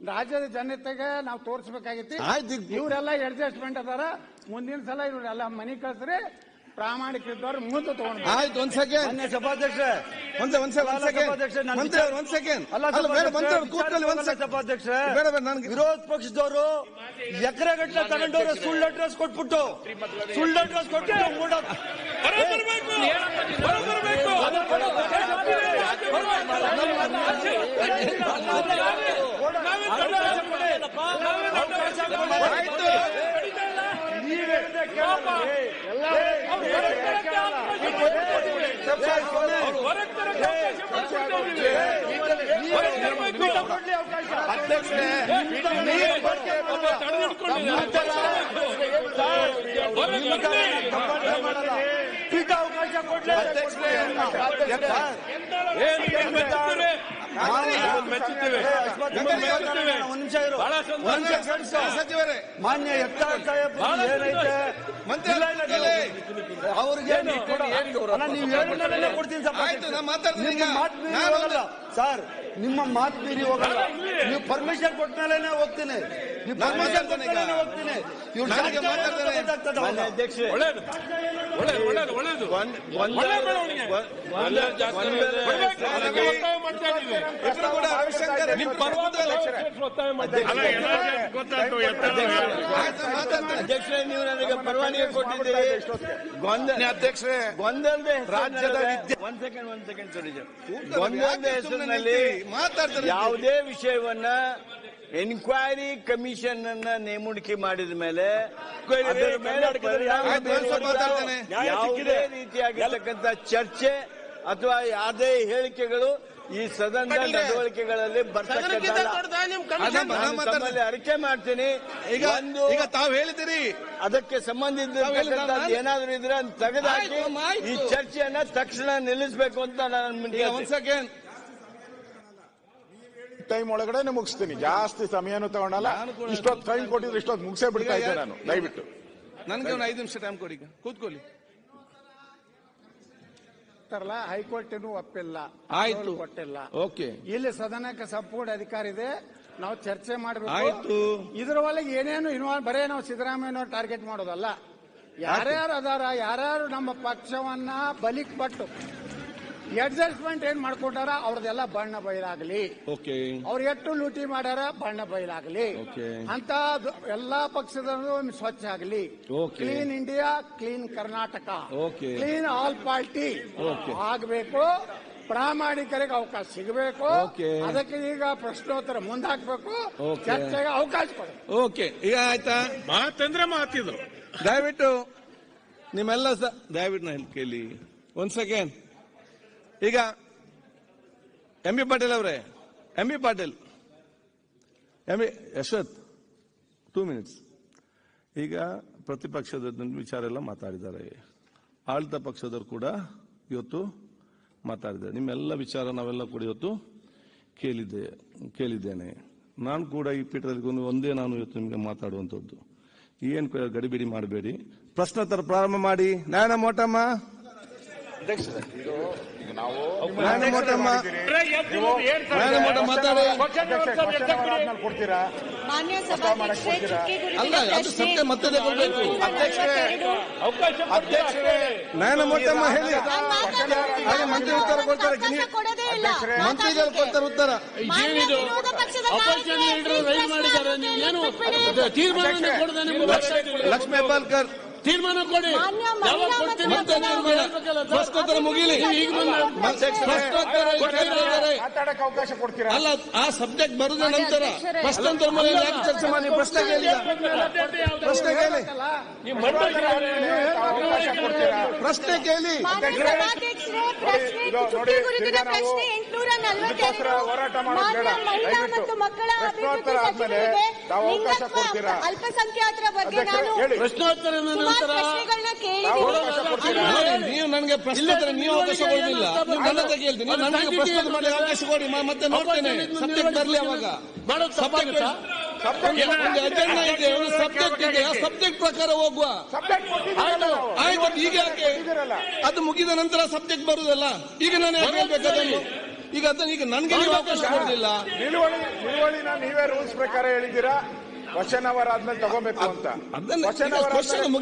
ರಾಜ್ಯದ ಜನತೆಗೆ ನಾವು ತೋರಿಸಬೇಕಾಗಿತ್ತು. ಇವರೆಲ್ಲ ಅಡ್ಜಸ್ಟ್ಮೆಂಟ್ ಅದಾರ. ಮುಂದಿನ ಸಲ ಇವರೆಲ್ಲ ಮನೆ ಕಳ್ಸ್ರಿ, ಪ್ರಾಮಾಣಿಕ ಇದ್ದವ್ರು ಮುಂದೆ ತಗೊಂಡು. ಆಯ್ತು, ಒಂದ್ ಸೆಕೆಂಡ್ ಸಭಾಧ್ಯಕ್ಷ, ಒಂದ್ ಸೆಕೆಂಡ್ ಸಭಾಧ್ಯಕ್ಷ, ವಿರೋಧ ಪಕ್ಷದವರು ಎಕರೆಗಟ್ಟಲೆ ತಗೊಂಡವ್ರು ಸುಳ್ಳು ಅಡ್ರೆಸ್ ಕೊಟ್ಬಿಟ್ಟು ಮಾನ್ಯ ಎಕ್ಸಾರ್ ಸಾಹೇಬ್ ಏನೈತೆ ಅವ್ರಿಗೆ ಸರ್, ನಿಮ್ಮ ಮಾತು ಮೀರಿ ಹೋಗಲ್ಲ. ನೀವು ಪರ್ಮಿಷನ್ ಕೊಟ್ಟ ಮೇಲೆ ಹೋಗ್ತೀನಿ, ನೀವು ಪರ್ಮಿಷನ್ ಕೊಟ್ಟ ಮೇಲೆ ಹೋಗ್ತೀನಿ. ಅಧ್ಯಕ್ಷರೇ, ನೀವು ನನಗೆ ಪರವಾನಗಿ ಕೊಟ್ಟಿದ್ದೀರಿ. ಅಧ್ಯಕ್ಷರೇ, ಗೊಂದಲದ ರಾಜ್ಯದ ಒಂದ್ ಸೆಕೆಂಡ್ ಗೊಂದಲದ ಹೆಸರಿನಲ್ಲಿ ಯಾವುದೇ ವಿಷಯವನ್ನ ಎನ್ಕ್ವೈರಿ ಕಮಿಷನ್ ಅನ್ನ ನೇಮಣಿಕೆ ಮಾಡಿದ ಮೇಲೆ ಯಾವುದೇ ರೀತಿಯಾಗಿರ್ತಕ್ಕಂಥ ಚರ್ಚೆ ಅಥವಾ ಯಾವುದೇ ಹೇಳಿಕೆಗಳು ಈ ಸದನದ ನಡವಳಿಕೆಗಳಲ್ಲಿ ಬರ್ತಕ್ಕಂಥ ಅರಿಕೆ ಮಾಡ್ತೀನಿ. ಈಗ ತಾವು ಹೇಳಿದಿರಿ, ಅದಕ್ಕೆ ಸಂಬಂಧಿಸಿದ ಏನಾದರೂ ಇದ್ರೆ ತೆಗೆದುಹಾಕಿ ಈ ಚರ್ಚೆಯನ್ನ ತಕ್ಷಣ ನಿಲ್ಲಿಸಬೇಕು ಅಂತ ನಾನು ಒಂದ್ ಸೆಕೆಂಡ್ ಟೈಮ್ ಒಳಗಡೆ ಮುಗಿಸ್ತೀನಿ. ಜಾಸ್ತಿ ಸಮಯನೂ ತಗೊಂಡಲ್ಲ. ಇಷ್ಟೊತ್ತು ಟೈಮ್ ಕೊಟ್ಟಿದ್ರೆ ಇಷ್ಟೊತ್ತು ಮುಗಿಸೇ ಬಿಡ್ತಾ ಇದ್ದೆ ನಾನು. ದಯವಿಟ್ಟು ನನಗೆ ಒಂದು 5 ನಿಮಿಷ ಟೈಮ್ ಕೊಡಿ. ಕೂತ್ಕೊಳ್ಳಿ. ಹೈಕೋರ್ಟ್ ಒಪ್ಪಿಲ್ಲ, ಆಯ್ತು, ಕೊಟ್ಟಿಲ್ಲ. ಓಕೆ, ಇಲ್ಲಿ ಸದನಕ್ಕೆ ಸಂಪೂರ್ಣ ಅಧಿಕಾರ ಇದೆ. ನಾವು ಚರ್ಚೆ ಮಾಡಬೇಕು. ಆಯ್ತು. ಇದ್ರ ಒಳಗೆ ಏನೇನು ಬರೇ ನಾವು ಸಿದ್ದರಾಮಯ್ಯನವ್ರು ಟಾರ್ಗೆಟ್ ಮಾಡೋದಲ್ಲ. ಯಾರ್ಯಾರು ಅದಾರ, ಯಾರ್ಯಾರು ನಮ್ಮ ಪಕ್ಷವನ್ನ ಬಲಿಕ್ ಪಟ್ಟು ಅಡ್ಜಸ್ಟ್ಮೆಂಟ್ ಏನ್ ಮಾಡ್ಕೊಂಡಾರ ಅವ್ರದೆಲ್ಲ ಬಣ್ಣ ಬಯಲಾಗ್ಲಿ. ಅವ್ರು ಎಷ್ಟು ಲೂಟಿ ಮಾಡ್ಯಾರ ಬಣ್ಣ ಬಯಲಾಗ್ಲಿ. ಅಂತ ಎಲ್ಲಾ ಪಕ್ಷದವರು ಸ್ವಚ್ಛ ಆಗಲಿ. Clean India, clean Karnataka, clean all party ಆಗಬೇಕು. ಪ್ರಾಮಾಣಿಕರಿಗೆ ಅವಕಾಶ ಸಿಗಬೇಕು. ಅದಕ್ಕೆ ಈಗ ಪ್ರಶ್ನೋತ್ತರ ಮುಂದಾಕ್ಬೇಕು, ಚರ್ಚೆಗೆ ಅವಕಾಶ ಕೊಡಿ. ಓಕೆ, ಈಗ ಆಯ್ತಾ? ಮಾತಂದ್ರೆ ಮಾತಿದ್ರು. ದಯವಿಟ್ಟು ನಿಮ್ಮೆಲ್ಲ ದಯವಿಟ್ಟು ನಾನು ಕೇಳಿ. ಒಂದ್ ಸೆಕೆಂಡ್. ಈಗ ಎಂ.ಬಿ. ಪಾಟೀಲ್ ಅವರೇ, ಎಂ.ಬಿ. ಪಾಟೀಲ್, ಯಶವಂತ್, 2 minutes. ಈಗ ಪ್ರತಿಪಕ್ಷದ ವಿಚಾರ ಎಲ್ಲ ಮಾತಾಡಿದ್ದಾರೆ, ಆಡಳಿತ ಪಕ್ಷದವರು ಕೂಡ ಇವತ್ತು ಮಾತಾಡಿದ್ದಾರೆ. ನಿಮ್ಮೆಲ್ಲ ವಿಚಾರ ನಾವೆಲ್ಲ ಕೂಡ ಇವತ್ತು ಕೇಳಿದ್ದೇನೆ. ನಾನು ಕೂಡ ಈ ಪೀಠದಲ್ಲಿ ಒಂದೇ ನಾನು ಇವತ್ತು ನಿಮಗೆ ಮಾತಾಡುವಂಥದ್ದು. ಏನು ಗಡಿಬಿಡಿ ಮಾಡಬೇಡಿ, ಪ್ರಶ್ನೋತ್ತರ ಪ್ರಾರಂಭ ಮಾಡಿ. ನಾರಾಯಣ ಮೋಟಮ್ಮ, ಕೊಡ್ತೀರಾ? ಅಲ್ಲ, ಅದು ಸತ್ಯ ಮತ್ತೆ ಕೊಡಬೇಕು. ನಾರಾಯಣ ಮೋಟಮ್ಮ ಹೇಳಿ, ಮಂತ್ರಿ ಉತ್ತರ ಕೊಡ್ತಾರೆ. ಮಂತ್ರಿಗಳು ಕೊಡ್ತಾರೆ ಉತ್ತರ. ಲಕ್ಷ್ಮೀ ಹೆಬ್ಬಾಳ್ಕರ್ ತೀರ್ಮಾನ ಕೊಡಿ. ಪ್ರಶ್ನೋತ್ತರ ಮುಗಿಲಿ. ಅವಕಾಶ ಕೊಡ್ತೀರಾ? ಅಲ್ಲ, ಆ ಸಬ್ಜೆಕ್ಟ್ ಬರುದ ನಂತರ ಪ್ರಶ್ನೋತ್ತರ ಮೇಲೆ ಚರ್ಚೆ ಮಾಡಿ. ಪ್ರಶ್ನೆ ಕೇಳಿ, ಪ್ರಶ್ನೆ ಕೇಳಿ. ಹೋರಾಟ ಅಲ್ಪಸಂಖ್ಯಾತರ ಬಗ್ಗೆ ಪ್ರಶ್ನೋತ್ತರ ನೀವು ನನಗೆ ಪ್ರಶ್ನೋತ್ತರ ನೀವು ಅವಕಾಶ ಕೊಡಲಿಲ್ಲ. ನೀವು ನನ್ನ ಹತ್ರ ಕೇಳ್ತೀನಿ, ನನಗೆ ಪ್ರಶ್ನೋತ್ತರ ಮಾಡಿ ಅವಕಾಶ ಕೊಡಿ. ಮತ್ತೆ ನೋಡ್ತೇನೆ ಸಬ್ಜೆಕ್ಟ್ ಬರಲಿ. ಅವಾಗ ಅಜೆಂಡಾ ಇದೆ, ಒಂದು ಸಬ್ಜೆಕ್ಟ್ ಇದೆ, ಆ ಸಬ್ಜೆಕ್ಟ್ ಪ್ರಕಾರ ಹೋಗುವ. ಆಯ್ತು, ಈಗ ಯಾಕೆ ಅದು ಮುಗಿದ ನಂತರ ಸಬ್ಜೆಕ್ಟ್ ಬರುದಲ್ಲ? ಈಗ ನಾನು ಯಾಕೆ ಹೇಳ್ಬೇಕು? ಈಗ ಅದನ್ನ ಈಗ ನನ್ಗೆ ನೀವು ಅವಕಾಶ ಕೊಡಲಿಲ್ಲ. ನಿಲುವಳಿನ ನೀವೇ ರೂಲ್ಸ್ ಪ್ರಕಾರ ಹೇಳಿದ್ದೀರಾ ಕ್ವಶನ್ ಅವರ್ ಆದ್ಮೇಲೆ ತಗೋಬೇಕು ಅಂತ. ಅದನ್ನ ಕ್ವಶನ್ ಅವರ್ ಕ್ವಶನ್